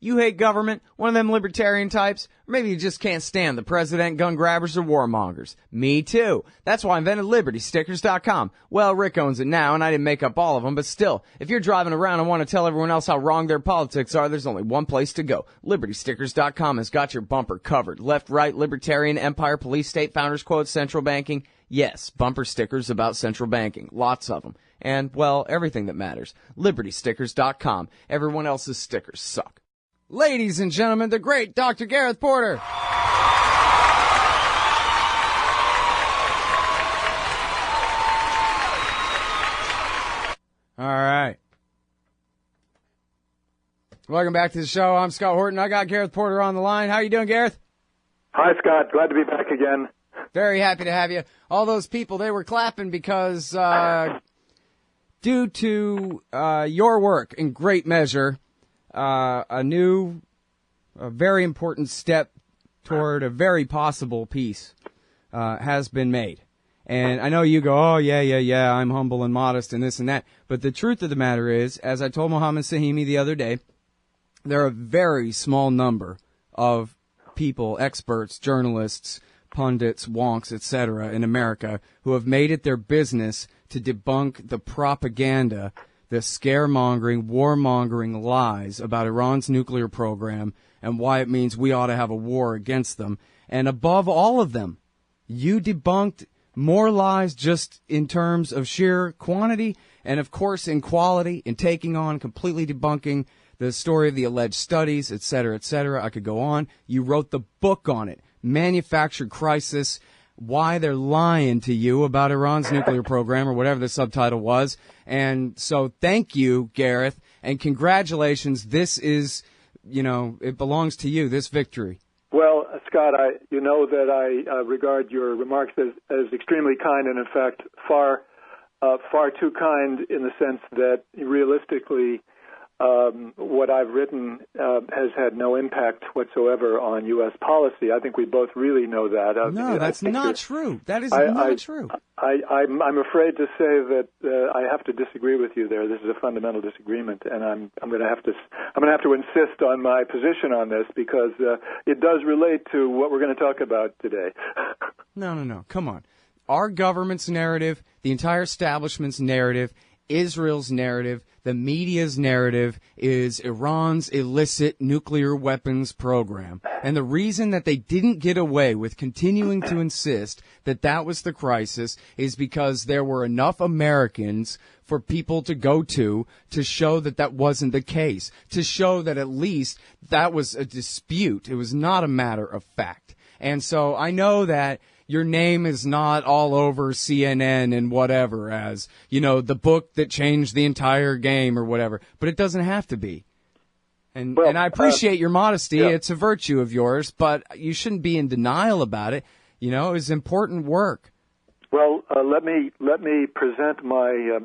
You hate government, one of them libertarian types, or maybe you just can't stand the president, gun grabbers, or warmongers. Me too. That's why I invented LibertyStickers.com. Well, Rick owns it now, and I didn't make up all of them, but still, if you're driving around and want to tell everyone else how wrong their politics are, there's only one place to go. LibertyStickers.com has got your bumper covered. Left, right, libertarian, empire, police, state, founders quotes, central banking. Yes, bumper stickers about central banking. Lots of them. And, well, everything that matters. LibertyStickers.com. Everyone else's stickers suck. Ladies and gentlemen, the great Dr. Gareth Porter. All right. Welcome back to the show. I'm Scott Horton. I got Gareth Porter on the line. How are you doing, Gareth? Hi, Scott. Glad to be back again. Very happy to have you. All those people, they were clapping because due to your work in great measure, a very important step toward a very possible peace has been made. And I know you go, oh, yeah, I'm humble and modest and this and that. But the truth of the matter is, as I told Mohammed Sahimi the other day, there are a very small number of people, experts, journalists, pundits, wonks, etc. in America who have made it their business to debunk the propaganda, the scaremongering, warmongering lies about Iran's nuclear program and why it means we ought to have a war against them. And above all of them, you debunked more lies just in terms of sheer quantity and, of course, in quality, in taking on, completely debunking the story of the alleged studies, et cetera, et cetera. I could go on. You wrote the book on it, Manufactured Crisis, Why They're Lying to You About Iran's Nuclear Program, or whatever the subtitle was. And so thank you, Gareth, and congratulations. This is, it belongs to you, this victory. Well, Scott, you know that I regard your remarks as extremely kind, and in fact, far too kind in the sense that realistically, what I've written has had no impact whatsoever on U.S. policy. I think we both really know that. No, that's not true. That is not true. I'm afraid to say that I have to disagree with you there. This is a fundamental disagreement, and I'm going to have to insist on my position on this because it does relate to what we're going to talk about today. No. Come on. Our government's narrative, the entire establishment's narrative, Israel's narrative, the media's narrative is Iran's illicit nuclear weapons program. And the reason that they didn't get away with continuing to insist that that was the crisis is because there were enough Americans for people to go to show that that wasn't the case, to show that at least that was a dispute. It was not a matter of fact. And so I know that your name is not all over CNN and whatever as, the book that changed the entire game or whatever. But it doesn't have to be. And I appreciate your modesty. Yeah. It's a virtue of yours, but you shouldn't be in denial about it. It's important work. Well, let me present my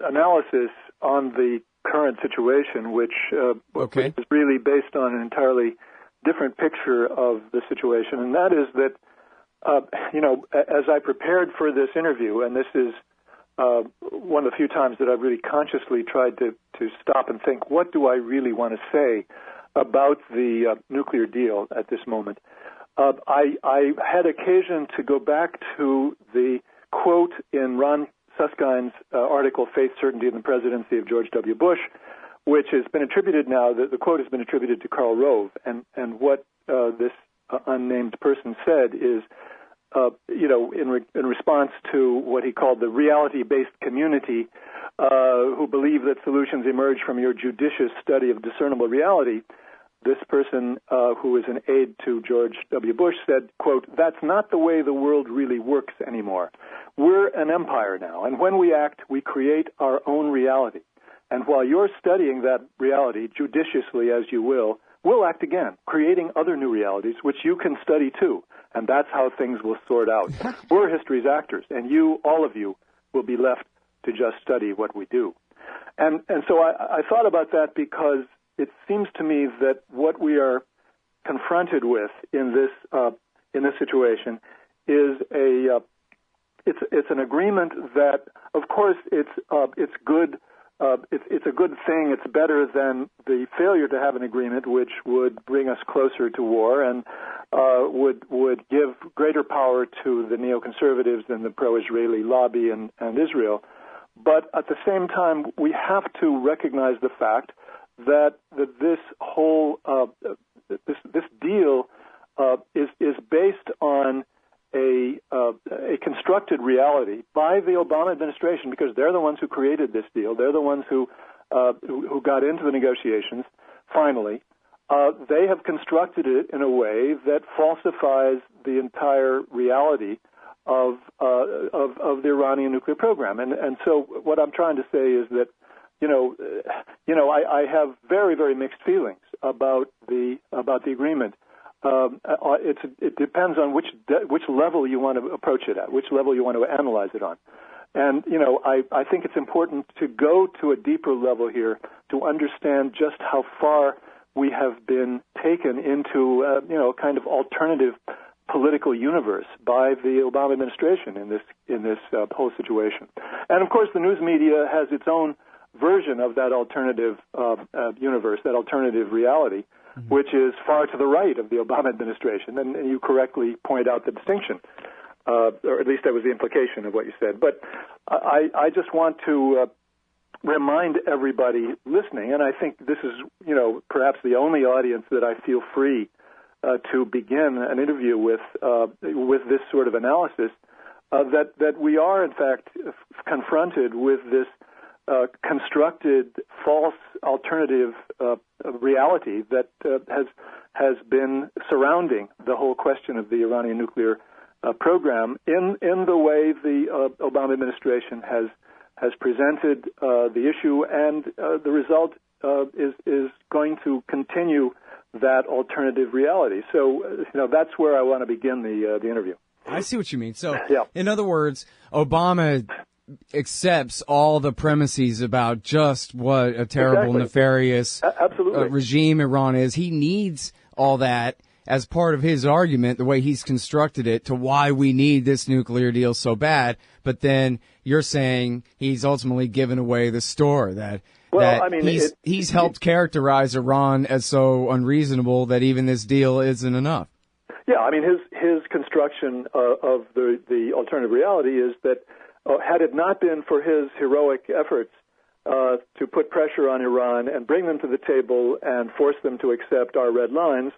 analysis on the current situation, which is really based on an entirely different picture of the situation, and that is that, as I prepared for this interview, and this is one of the few times that I've really consciously tried to stop and think, what do I really want to say about the nuclear deal at this moment? I had occasion to go back to the quote in Ron Suskind's article, Faith, Certainty, in the Presidency of George W. Bush, which has been attributed now, the quote has been attributed to Karl Rove, and what this unnamed person said is, in response to what he called the reality-based community, who believe that solutions emerge from your judicious study of discernible reality, this person, who is an aide to George W. Bush, said, quote, "That's not the way the world really works anymore. We're an empire now, and when we act, we create our own reality. And while you're studying that reality judiciously as you will, we'll act again, creating other new realities, which you can study too. And that's how things will sort out. We're history's actors, and you, all of you, will be left to just study what we do." And so I thought about that because it seems to me that what we are confronted with in this situation is it's an agreement that, of course, it's good it's a good thing. It's better than the failure to have an agreement, which would bring us closer to war and would give greater power to the neoconservatives and the pro-Israeli lobby and Israel. But at the same time, we have to recognize the fact that this whole this deal is based on a constructed reality by the Obama administration, because they're the ones who created this deal. They're the ones who got into the negotiations. Finally, they have constructed it in a way that falsifies the entire reality of the Iranian nuclear program. And so what I'm trying to say is that I have very, very mixed feelings about the agreement. It depends on which level you want to approach it at, which level you want to analyze it on. And, I think it's important to go to a deeper level here to understand just how far we have been taken into, a kind of alternative political universe by the Obama administration in this whole situation. And, of course, the news media has its own version of that alternative universe, that alternative reality, which is far to the right of the Obama administration. And you correctly point out the distinction, or at least that was the implication of what you said. But I just want to remind everybody listening, and I think this is, perhaps the only audience that I feel free to begin an interview with this sort of analysis, that we are, in fact, confronted with this constructed false alternative reality that has been surrounding the whole question of the Iranian nuclear program in the way the Obama administration has presented the issue, and the result is going to continue that alternative reality. So, that's where I want to begin the interview. I see what you mean. So, yeah. In other words, Obama accepts all the premises about just what a terrible, nefarious regime Iran is. He needs all that as part of his argument, the way he's constructed it, to why we need this nuclear deal so bad. But then you're saying he's ultimately given away the store, he's helped characterize Iran as so unreasonable that even this deal isn't enough. Yeah, I mean, his construction of the alternative reality is that had it not been for his heroic efforts to put pressure on Iran and bring them to the table and force them to accept our red lines,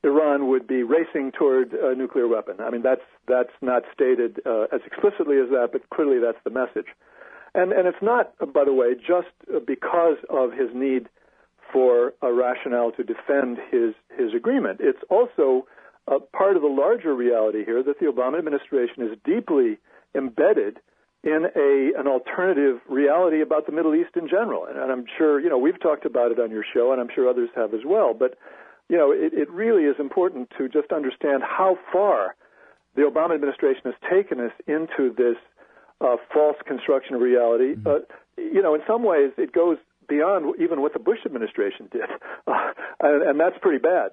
Iran would be racing toward a nuclear weapon. I mean, that's not stated as explicitly as that, but clearly that's the message. And it's not, by the way, just because of his need for a rationale to defend his agreement. It's also part of the larger reality here that the Obama administration is deeply embedded in an alternative reality about the Middle East in general. And I'm sure, we've talked about it on your show, and I'm sure others have as well. But, it really is important to just understand how far the Obama administration has taken us into this false construction of reality. In some ways, it goes beyond even what the Bush administration did. And that's pretty bad.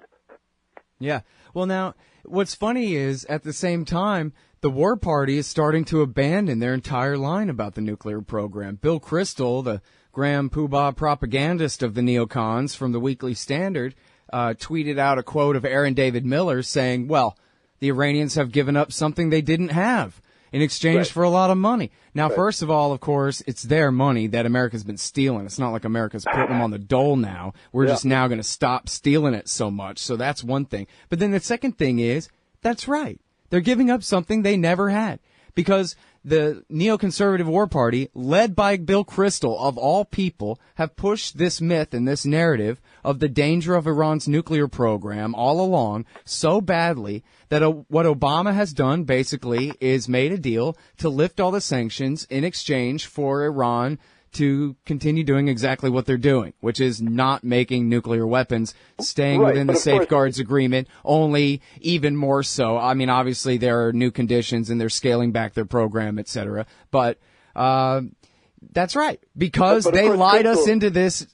Yeah. Well, now, what's funny is, at the same time, the war party is starting to abandon their entire line about the nuclear program. Bill Kristol, the Graham Poobah propagandist of the neocons from the Weekly Standard, tweeted out a quote of Aaron David Miller saying, well, the Iranians have given up something they didn't have in exchange for a lot of money. Now, first of all, of course, it's their money that America's been stealing. It's not like America's putting them on the dole now. We're just now going to stop stealing it so much. So that's one thing. But then the second thing is, that's right. They're giving up something they never had, because the neoconservative war party, led by Bill Kristol, of all people, have pushed this myth and this narrative of the danger of Iran's nuclear program all along so badly that what Obama has done basically is made a deal to lift all the sanctions in exchange for Iran to continue doing exactly what they're doing, which is not making nuclear weapons, staying within the safeguards agreement, only even more so. I mean, obviously there are new conditions and they're scaling back their program, et cetera. But that's right, because they lied us into this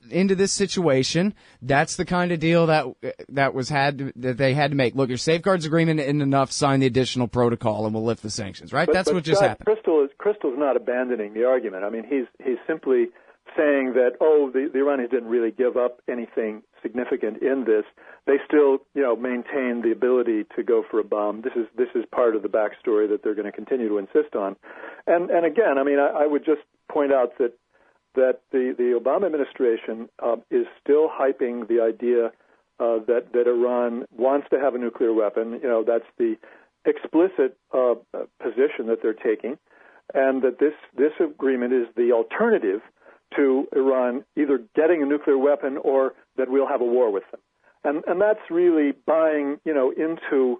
situation. That's the kind of deal that they had to make. Look, your safeguards agreement isn't enough. Sign the additional protocol, and we'll lift the sanctions. Right? That's what just happened. Kristol's not abandoning the argument. I mean, he's simply saying that, oh, the Iranians didn't really give up anything significant in this. They still, maintain the ability to go for a bomb. This is part of the backstory that they're going to continue to insist on. And again, I would just point out that the Obama administration is still hyping the idea that Iran wants to have a nuclear weapon. That's the explicit position that they're taking, and that this agreement is the alternative to Iran either getting a nuclear weapon or that we'll have a war with them. And that's really buying, into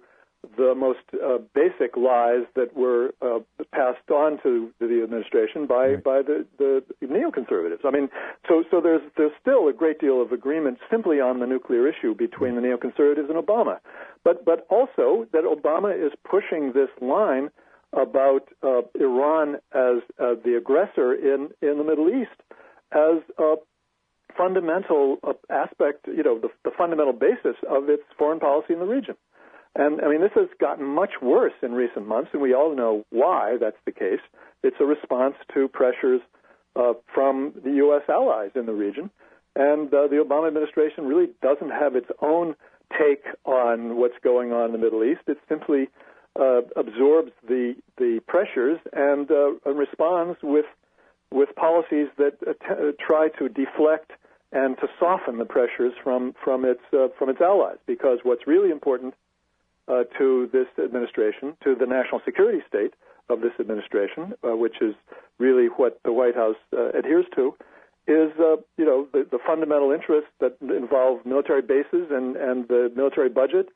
the most basic lies that were passed on to the administration by the neoconservatives. So there's still a great deal of agreement simply on the nuclear issue between the neoconservatives and Obama, but also that Obama is pushing this line about Iran as the aggressor in the Middle East as a fundamental aspect, the fundamental basis of its foreign policy in the region. And, this has gotten much worse in recent months, and we all know why that's the case. It's a response to pressures from the U.S. allies in the region. And the Obama administration really doesn't have its own take on what's going on in the Middle East. It simply absorbs the pressures and responds with policies that try to deflect and to soften the pressures from its allies. Because what's really important to this administration, to the national security state of this administration, which is really what the White House adheres to, is the fundamental interests that involve military bases and the military budget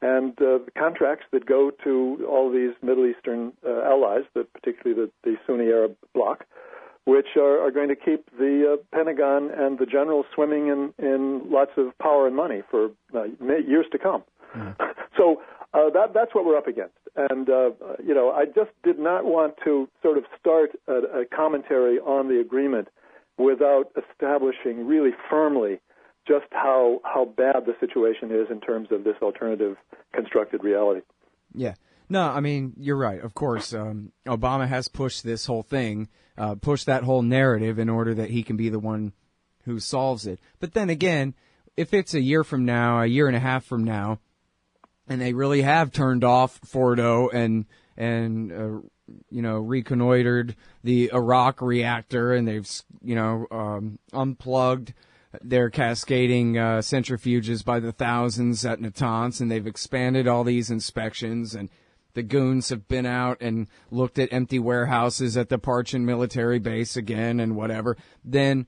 and the contracts that go to all these Middle Eastern allies, particularly the Sunni Arab bloc, which are going to keep the Pentagon and the generals swimming in lots of power and money for years to come. Mm-hmm. So that's what we're up against. And, I just did not want to sort of start a commentary on the agreement without establishing really firmly just how bad the situation is in terms of this alternative constructed reality. Yeah. No, you're right. Of course, Obama has pushed this whole thing, pushed that whole narrative in order that he can be the one who solves it. But then again, if it's a year from now, a year and a half from now, and they really have turned off Fordo and reconnoitered the Iraq reactor, and they've unplugged their cascading centrifuges by the thousands at Natanz, and they've expanded all these inspections, and the goons have been out and looked at empty warehouses at the Parchin military base again and whatever. Then,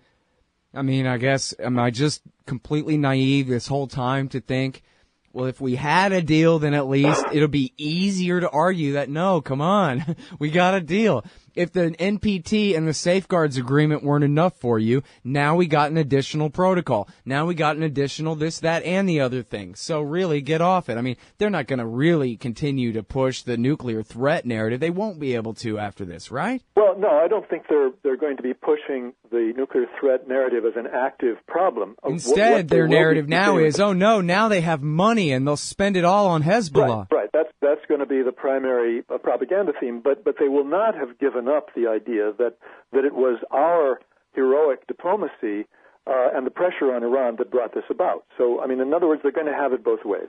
I guess, am I just completely naive this whole time to think, well, if we had a deal, then at least it'll be easier to argue that, no, come on, we got a deal. If the NPT and the safeguards agreement weren't enough for you, now we got an additional protocol. Now we got an additional this, that, and the other thing. So really, get off it. They're not going to really continue to push the nuclear threat narrative. They won't be able to after this, right? Well, no, I don't think they're going to be pushing the nuclear threat narrative as an active problem. Instead, their narrative now is, oh no, now they have money and they'll spend it all on Hezbollah. Right. That's going to be the primary propaganda theme, but they will not have given up the idea that it was our heroic diplomacy and the pressure on Iran that brought this about. So, in other words, they're going to have it both ways.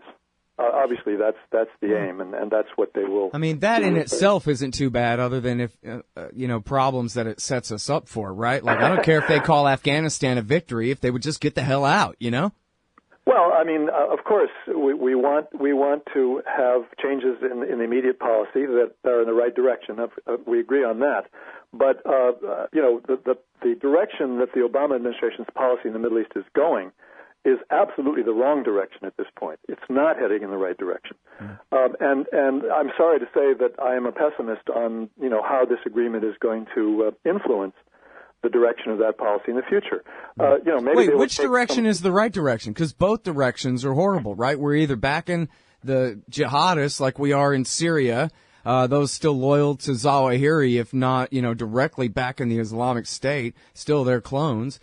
Obviously, that's the aim, and that's what they will. That in itself isn't too bad, other than if problems that it sets us up for, right? Like, I don't care if they call Afghanistan a victory, if they would just get the hell out, Well, of course, we want to have changes in the immediate policy that are in the right direction. We agree on that. But the direction that the Obama administration's policy in the Middle East is going is absolutely the wrong direction at this point. It's not heading in the right direction. And I'm sorry to say that I am a pessimist on how this agreement is going to influence the direction of that policy in the future. Maybe Wait, which direction is the right direction? Because both directions are horrible, right? We're either backing the jihadists like we are in Syria, those still loyal to Zawahiri, if not, directly backing the Islamic State, still their clones,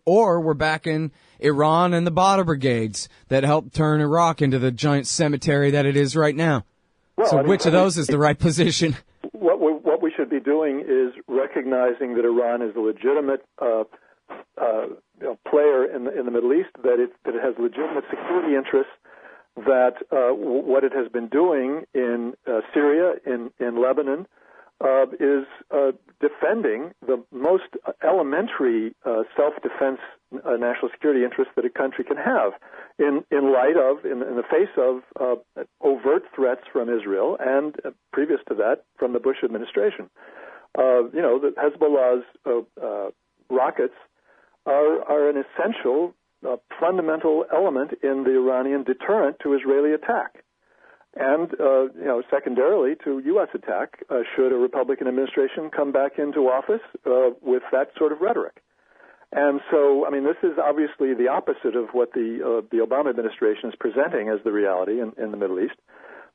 or we're backing Iran and the Badr brigades that helped turn Iraq into the giant cemetery that it is right now. Well, so which of those is the right position? What we should be doing is recognizing that Iran is a legitimate player in the Middle East, that it has legitimate security interests, that what it has been doing in Syria, in Lebanon, is defending the most elementary self-defense national security interests that a country can have in the face of overt threats from Israel and previous to that from the Bush administration. The Hezbollah's rockets are an essential fundamental element in the Iranian deterrent to Israeli attack. And, secondarily to U.S. attack, should a Republican administration come back into office with that sort of rhetoric. And so, this is obviously the opposite of what the Obama administration is presenting as the reality in the Middle East.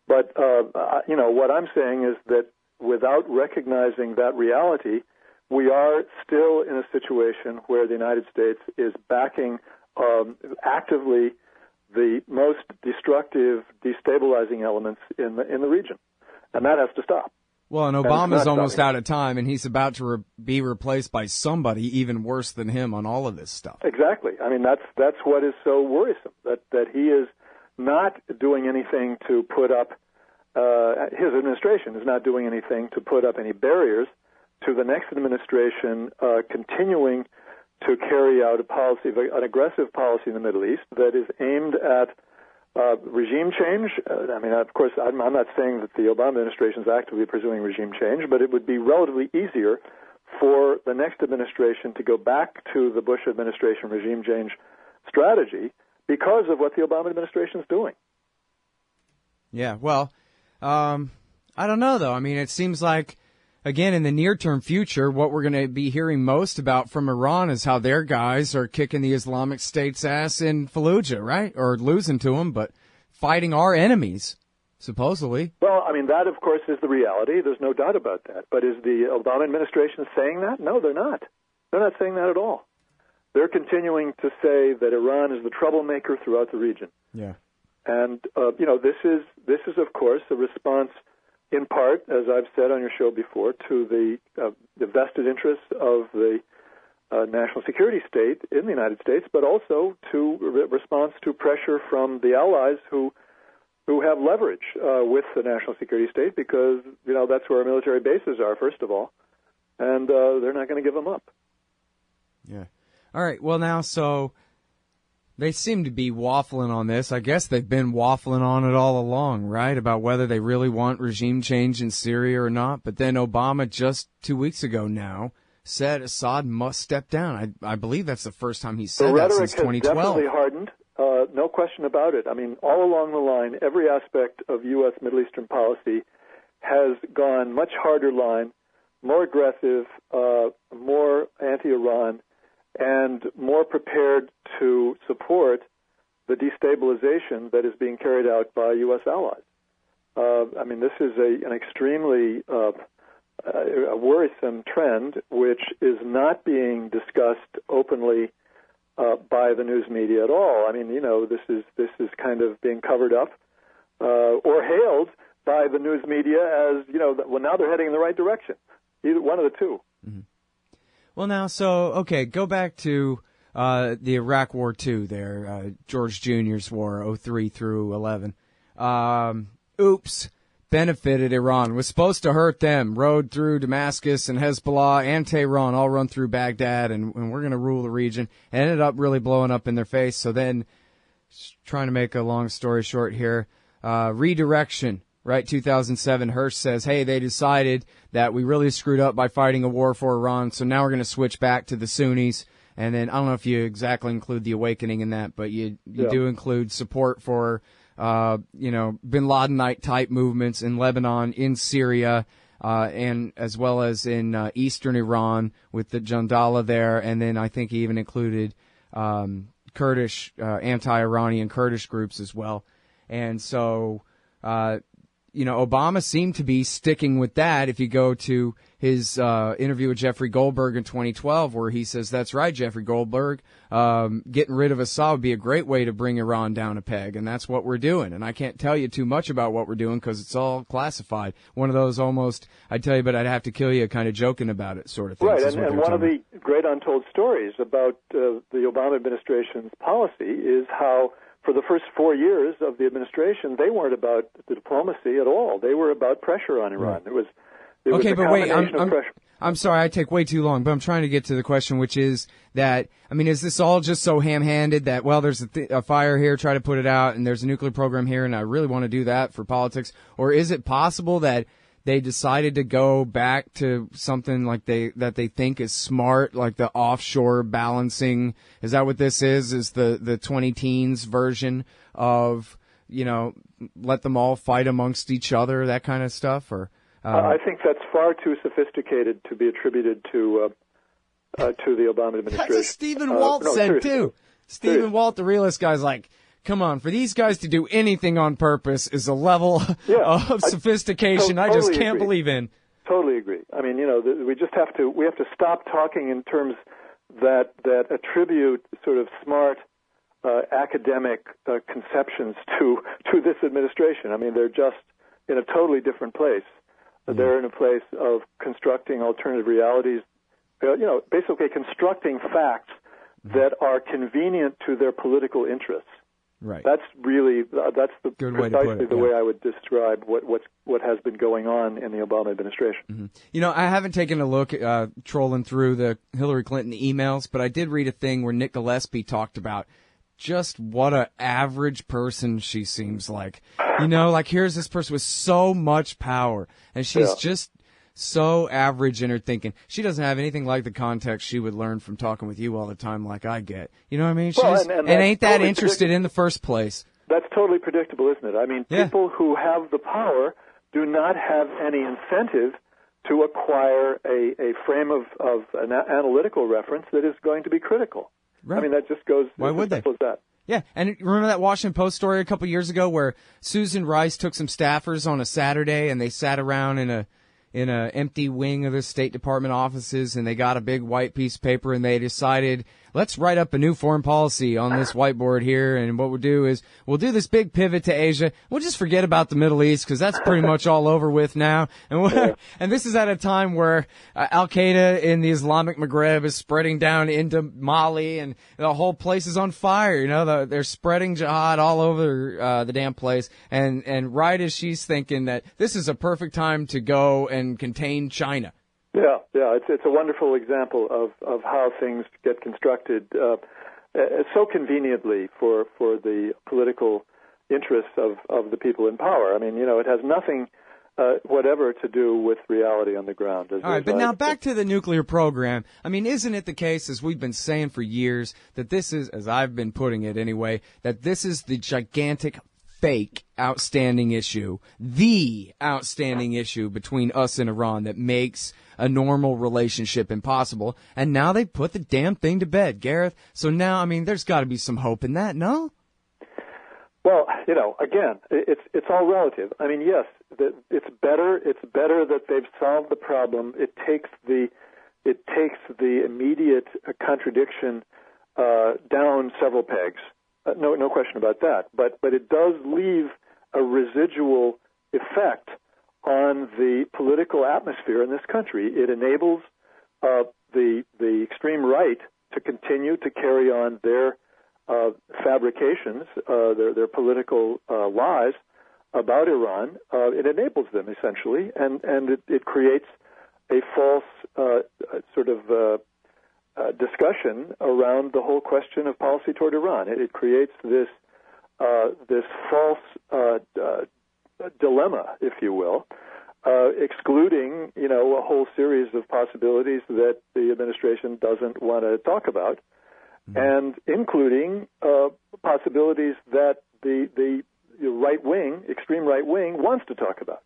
But, what I'm saying is that without recognizing that reality, we are still in a situation where the United States is backing actively the most destructive, destabilizing elements in the region, and that has to stop. Well, and Obama's almost out of time, and he's about to be replaced by somebody even worse than him on all of this stuff. Exactly. That's what is so worrisome, that he is not doing anything to put up. His administration is not doing anything to put up any barriers to the next administration continuing to carry out an aggressive policy in the Middle East that is aimed at regime change. Of course, I'm not saying that the Obama administration is actively pursuing regime change, but it would be relatively easier for the next administration to go back to the Bush administration regime change strategy because of what the Obama administration is doing. Yeah, well, I don't know, though. It seems like, again, in the near-term future, what we're going to be hearing most about from Iran is how their guys are kicking the Islamic State's ass in Fallujah, right? Or losing to them, but fighting our enemies, supposedly. Well, that, of course, is the reality. There's no doubt about that. But is the Obama administration saying that? No, they're not. They're not saying that at all. They're continuing to say that Iran is the troublemaker throughout the region. Yeah. And, this is, of course, a response in part, as I've said on your show before, to the vested interests of the national security state in the United States, but also to response to pressure from the allies who have leverage with the national security state because, that's where our military bases are, first of all, and they're not going to give them up. Yeah. All right. Well, now, so they seem to be waffling on this. I guess they've been waffling on it all along, right, about whether they really want regime change in Syria or not. But then Obama just 2 weeks ago now said Assad must step down. I believe that's the first time he said that since 2012. The rhetoric has definitely hardened, no question about it. All along the line, every aspect of U.S. Middle Eastern policy has gone much harder line, more aggressive, more anti-Iran, and more prepared to support the destabilization that is being carried out by U.S. allies. This is an extremely a worrisome trend, which is not being discussed openly by the news media at all. This is kind of being covered up or hailed by the news media as, well, now they're heading in the right direction. Either one of the two. Mm-hmm. Well, now, go back to the Iraq War II there, George Jr.'s war, 03 through 11. Benefited Iran, was supposed to hurt them, rode through Damascus and Hezbollah and Tehran, all run through Baghdad, and we're going to rule the region. And ended up really blowing up in their face. So then, trying to make a long story short here, redirection. Right, 2007, Hirsch says, hey, they decided that we really screwed up by fighting a war for Iran, so now we're going to switch back to the Sunnis. And then, I don't know if you exactly include the awakening in that, but you do include support for, bin Ladenite type movements in Lebanon, in Syria, and as well as in eastern Iran with the Jandala there. And then I think he even included Kurdish, anti-Iranian Kurdish groups as well. And so, Obama seemed to be sticking with that. If you go to his interview with Jeffrey Goldberg in 2012, where he says, that's right, Jeffrey Goldberg, getting rid of Assad would be a great way to bring Iran down a peg, and that's what we're doing. And I can't tell you too much about what we're doing because it's all classified. One of those almost, I'd tell you, but I'd have to kill you kind of joking about it sort of thing. Right, and one of the great untold stories about the Obama administration's policy is how for the first 4 years of the administration, they weren't about the diplomacy at all. They were about pressure on Iran. Right. It was okay, a but wait, pressure. I'm sorry, I take way too long, but I'm trying to get to the question, which is that, is this all just so ham-handed that, well, there's a fire here, try to put it out, and there's a nuclear program here, and I really want to do that for politics? Or is it possible that they decided to go back to something like that they think is smart, like the offshore balancing? Is that what this is? Is the 20-teens version of, let them all fight amongst each other, that kind of stuff? Or I think that's far too sophisticated to be attributed to the Obama administration. That's what Stephen Walt said, seriously. Too. Stephen Walt, the realist guy's like, come on, for these guys to do anything on purpose is a level of sophistication I just can't believe in. Totally agree. We just have to stop talking in terms that attribute sort of smart academic conceptions to this administration. They're just in a totally different place. Mm-hmm. They're in a place of constructing alternative realities, basically constructing facts that are convenient to their political interests. Right. That's precisely the way I would describe what has been going on in the Obama administration. Mm-hmm. I haven't taken a look trolling through the Hillary Clinton emails, but I did read a thing where Nick Gillespie talked about just what a average person she seems like. Here's this person with so much power, and she's just so average in her thinking. She doesn't have anything like the context she would learn from talking with you all the time like I get. You know what I mean? She's, and ain't that totally interested in the first place. That's totally predictable, isn't it? People who have the power do not have any incentive to acquire a frame of an analytical reference that is going to be critical. Right. That just goes Why would they? As simple as that. Yeah, and remember that Washington Post story a couple years ago where Susan Rice took some staffers on a Saturday and they sat around in a empty wing of the State Department offices, and they got a big white piece of paper, and they decided, let's write up a new foreign policy on this whiteboard here, and what we'll do is we'll do this big pivot to Asia. We'll just forget about the Middle East because that's pretty much all over with now. And this is at a time where Al-Qaeda in the Islamic Maghreb is spreading down into Mali, and the whole place is on fire. They're spreading jihad all over the damn place, and right as she's thinking that this is a perfect time to go and contain China. Yeah, it's a wonderful example of how things get constructed so conveniently for the political interests of the people in power. It has nothing whatever to do with reality on the ground. All right, but now back to the nuclear program. isn't it the case, as we've been saying for years, that this is, as I've been putting it anyway, that this is the gigantic fake outstanding issue, the outstanding issue between us and Iran that makes a normal relationship impossible, and now they put the damn thing to bed, Gareth. So now, there's got to be some hope in that, no? Well, again, it's all relative. Yes, it's better that they've solved the problem. It takes the immediate contradiction down several pegs. No question about that. But it does leave a residual effect on the political atmosphere in this country. It enables the extreme right to continue to carry on their fabrications, their political lies about Iran. It enables them essentially, and it creates a false discussion around the whole question of policy toward Iran. It creates this false dilemma, if you will, excluding a whole series of possibilities that the administration doesn't want to talk about, and including possibilities that the right wing, extreme right wing, wants to talk about.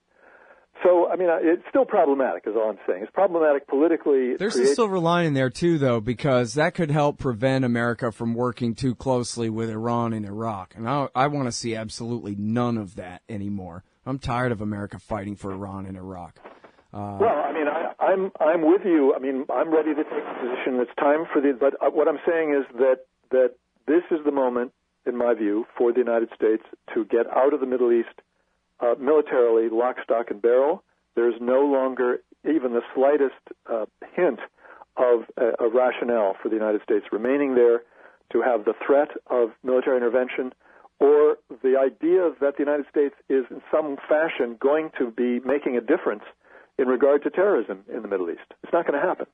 So, it's still problematic, is all I'm saying. It's problematic politically. There's a silver lining there, too, though, because that could help prevent America from working too closely with Iran and Iraq. And I want to see absolutely none of that anymore. I'm tired of America fighting for Iran and Iraq. Well, I mean, I'm with you. I mean, I'm ready to take a position. It's time for but what I'm saying is that this is the moment, in my view, for the United States to get out of the Middle East militarily, lock, stock, and barrel. There's no longer even the slightest hint of a rationale for the United States remaining there, to have the threat of military intervention or the idea that the United States is in some fashion going to be making a difference in regard to terrorism in the Middle East. It's not going to happen.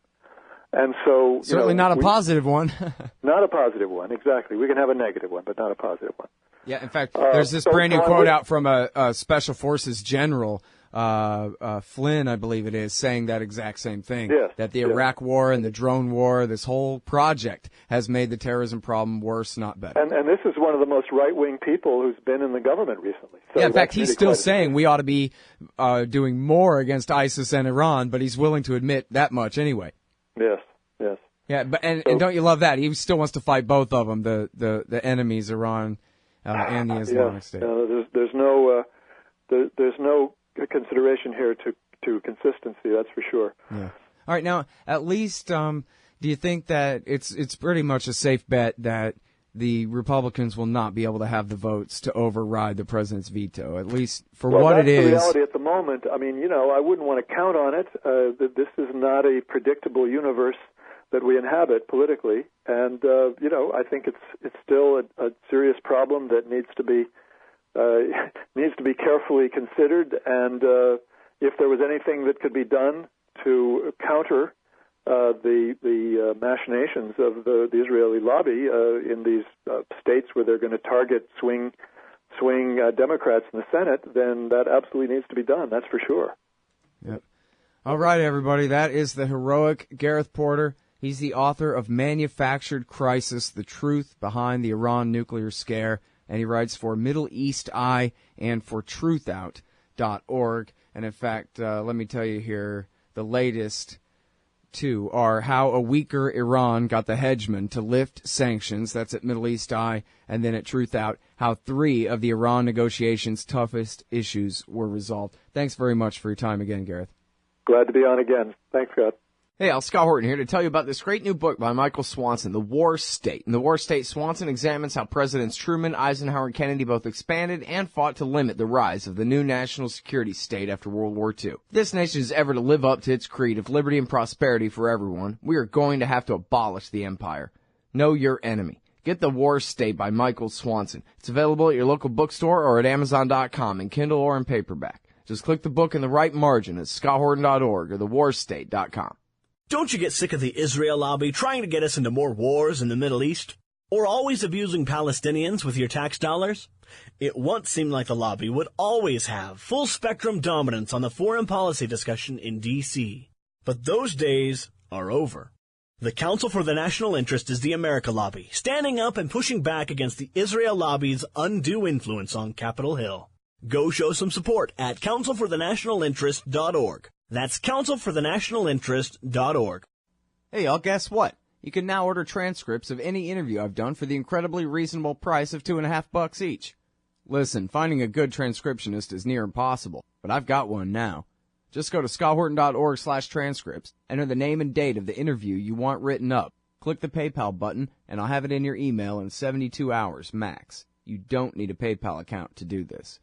And so... Certainly not a positive one. Not a positive one, exactly. We can have a negative one, but not a positive one. Yeah, in fact, there's this brand new quote out from a Special Forces general, Flynn, I believe it is, saying that exact same thing. Yes, that the Iraq war and the drone war, this whole project has made the terrorism problem worse, not better. And this is one of the most right-wing people who's been in the government recently. So yeah, in fact, he's still saying we ought to be doing more against ISIS and Iran, but he's willing to admit that much anyway. Yes, yes. Yeah, but and don't you love that? He still wants to fight both of them, the enemies, Iran and the Islamic State. There's no consideration here to consistency. That's for sure. Yeah. All right. Now, at least, do you think that it's pretty much a safe bet that the Republicans will not be able to have the votes to override the president's veto? At least for what it is. That's the reality at the moment. I mean, I wouldn't want to count on it. This is not a predictable universe that we inhabit politically, and I think it's still a serious problem that needs to be carefully considered. And if there was anything that could be done to counter the machinations of the Israeli lobby in these states where they're going to target swing Democrats in the Senate, then that absolutely needs to be done. That's for sure. Yep. All right, everybody. That is the heroic Gareth Porter. He's the author of Manufactured Crisis, The Truth Behind the Iran Nuclear Scare, and he writes for Middle East Eye and for truthout.org. And in fact, let me tell you here, the latest two are how a weaker Iran got the hegemon to lift sanctions. That's at Middle East Eye. And then at Truthout, how 3 of the Iran negotiations' toughest issues were resolved. Thanks very much for your time again, Gareth. Glad to be on again. Thanks, Scott. Hey, Scott Horton here to tell you about this great new book by Michael Swanson, The War State. In The War State, Swanson examines how Presidents Truman, Eisenhower, and Kennedy both expanded and fought to limit the rise of the new national security state after World War II. If this nation is ever to live up to its creed of liberty and prosperity for everyone, we are going to have to abolish the empire. Know your enemy. Get The War State by Michael Swanson. It's available at your local bookstore or at Amazon.com in Kindle or in paperback. Just click the book in the right margin at scotthorton.org or thewarstate.com. Don't you get sick of the Israel lobby trying to get us into more wars in the Middle East? Or always abusing Palestinians with your tax dollars? It once seemed like the lobby would always have full-spectrum dominance on the foreign policy discussion in D.C. But those days are over. The Council for the National Interest is the America lobby, standing up and pushing back against the Israel lobby's undue influence on Capitol Hill. Go show some support at councilforthenationalinterest.org. That's councilforthenationalinterest.org. Hey, y'all, guess what? You can now order transcripts of any interview I've done for the incredibly reasonable price of $2.50 each. Listen, finding a good transcriptionist is near impossible, but I've got one now. Just go to scotthorton.org/transcripts, enter the name and date of the interview you want written up, click the PayPal button, and I'll have it in your email in 72 hours max. You don't need a PayPal account to do this.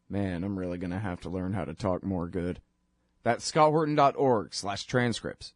Man, I'm really going to have to learn how to talk more good. That's scotthorton.org/transcripts.